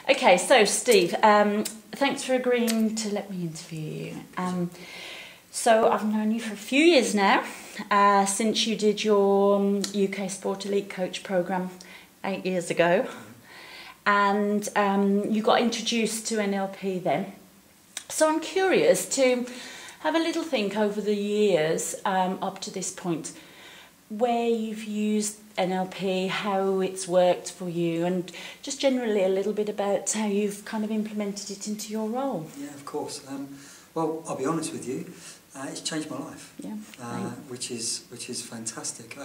Okay, so Steve, thanks for agreeing to let me interview you. So I've known you for a few years now, since you did your UK Sport Elite Coach programme 8 years ago, and you got introduced to NLP then. So I'm curious to have a little think over the years up to this point, where you've used NLP, how it's worked for you, and just generally a little bit about how you've kind of implemented it into your role. Yeah, of course. Well, I'll be honest with you, it's changed my life. Yeah, which is fantastic.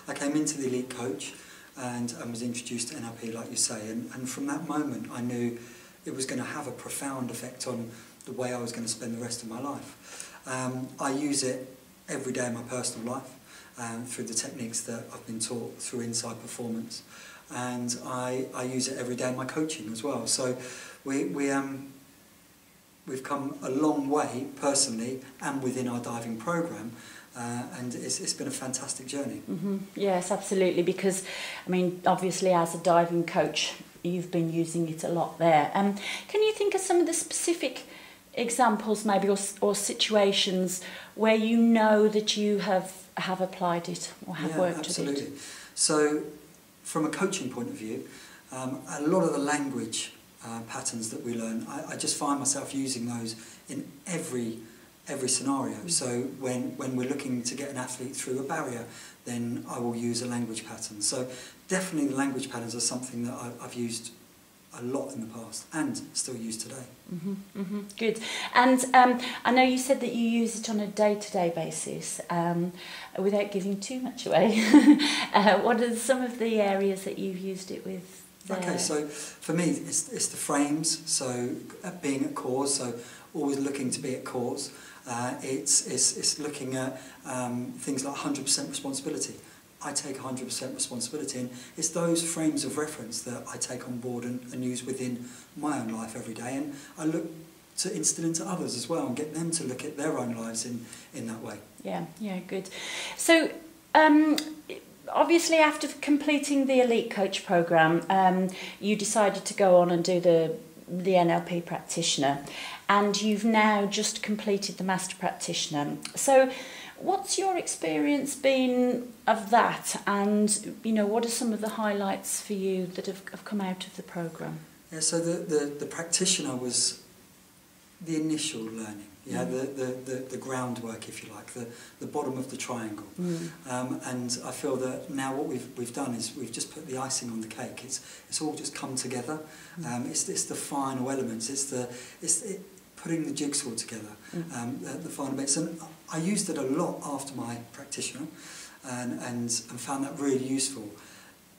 I came into the Elite Coach and was introduced to NLP, like you say, and from that moment I knew it was going to have a profound effect on the way I was going to spend the rest of my life. I use it every day in my personal life. Through the techniques that I've been taught through Inside Performance, and I use it every day in my coaching as well. So we've come a long way personally and within our diving program, and it's been a fantastic journey. Mm-hmm. Yes, absolutely, because I mean obviously as a diving coach you've been using it a lot there. Can you think of some of the specific examples maybe or situations where you know that you have applied it or have worked absolutely. with it? So from a coaching point of view, a lot of the language patterns that we learn, I just find myself using those in every scenario. So when we're looking to get an athlete through a barrier, then I will use a language pattern. So definitely the language patterns are something that I've used a lot in the past and still use today. Mm-hmm, mm-hmm. Good. And I know you said that you use it on a day-to-day basis, without giving too much away. What are some of the areas that you've used it with there? Okay, so for me it's the frames, so being at cause, so always looking to be at cause. It's looking at things like 100% responsibility. I take 100% responsibility, and it's those frames of reference that I take on board and use within my own life every day, and I look to instill into others as well and get them to look at their own lives in that way. Yeah, good. So obviously after completing the Elite Coach programme, you decided to go on and do the NLP Practitioner, and you've now just completed the Master Practitioner. So what's your experience been of that, and what are some of the highlights for you that have come out of the programme? Yeah, so the practitioner was the initial learning, the groundwork, if you like, the bottom of the triangle. And I feel that now what we've done is we've just put the icing on the cake. It's all just come together. It's the final elements. It's putting the jigsaw together, the final bits. And I used it a lot after my practitioner, and found that really useful.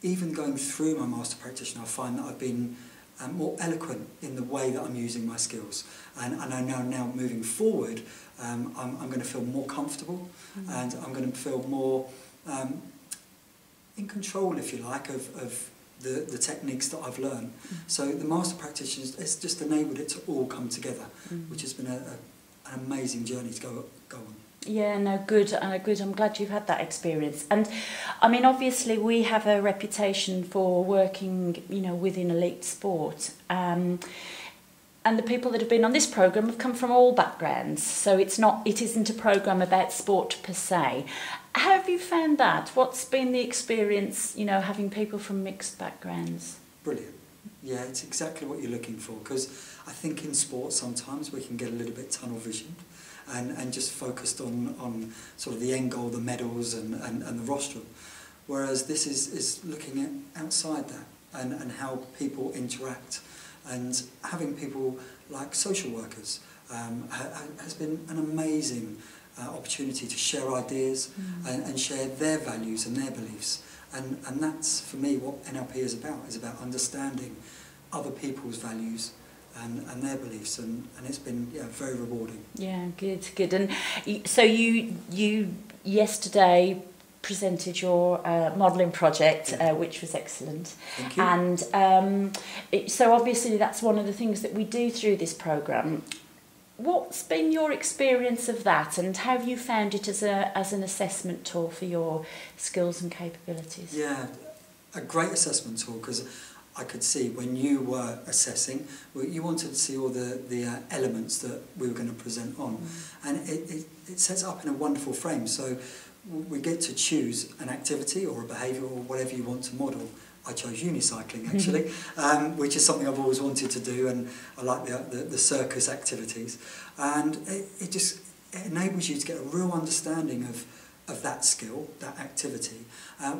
Even going through my Master Practitioner, I find that I've been more eloquent in the way that I'm using my skills, and I know now moving forward, I'm going to feel more comfortable, and I'm going to feel more in control, if you like, of the techniques that I've learned. So the Master Practitioner has just enabled it to all come together, which has been an amazing journey to go on. Yeah, no, good. I'm glad you've had that experience. And I mean, obviously we have a reputation for working, within elite sport. And the people that have been on this programme have come from all backgrounds. So it isn't a programme about sport per se. How have you found that? What's been the experience, having people from mixed backgrounds? Brilliant. Yeah, it's exactly what you're looking for, because I think in sport sometimes we can get a little bit tunnel visioned and just focused on sort of the end goal, the medals and the rostrum. Whereas this is looking at outside that and how people interact, and having people like social workers has been an amazing opportunity to share ideas and share their values and their beliefs. And that's, for me, what NLP is about understanding other people's values and their beliefs, and it's been very rewarding. Yeah, good. And so you yesterday presented your modelling project, which was excellent. Thank you. And so obviously that's one of the things that we do through this programme. What's been your experience of that, and how have you found it as an assessment tool for your skills and capabilities? Yeah, a great assessment tool, because I could see when you were assessing, you wanted to see all the elements that we were going to present on. And it sets up in a wonderful frame. So we get to choose an activity or a behaviour or whatever you want to model. I chose unicycling actually, which is something I've always wanted to do, and I like the circus activities. And it just enables you to get a real understanding of that skill, that activity,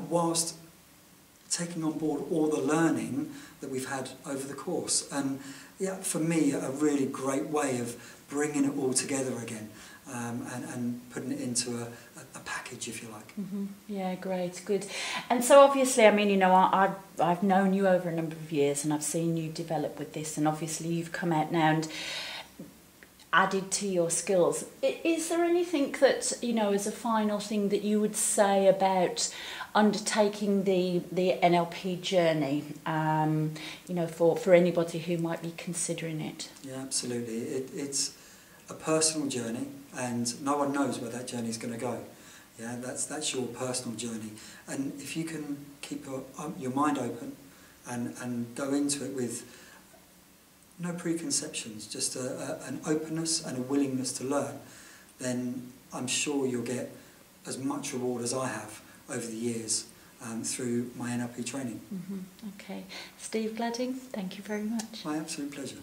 whilst taking on board all the learning that we've had over the course. And yeah, for me, a really great way of bringing it all together again, and putting it into a package, if you like. Yeah, great, good. And so obviously, I mean, you know, I've known you over a number of years, and I've seen you develop with this, and obviously you've come out now and added to your skills. Is there anything that, you know, as a final thing that you would say about undertaking the NLP journey, you know, for anybody who might be considering it? Yeah, absolutely. It's a personal journey, and no one knows where that journey is going to go. Yeah, that's your personal journey, and if you can keep your mind open and go into it with no preconceptions, just an openness and a willingness to learn, then I'm sure you'll get as much reward as I have over the years through my NLP training. Okay. Steve Gladding, thank you very much. My absolute pleasure.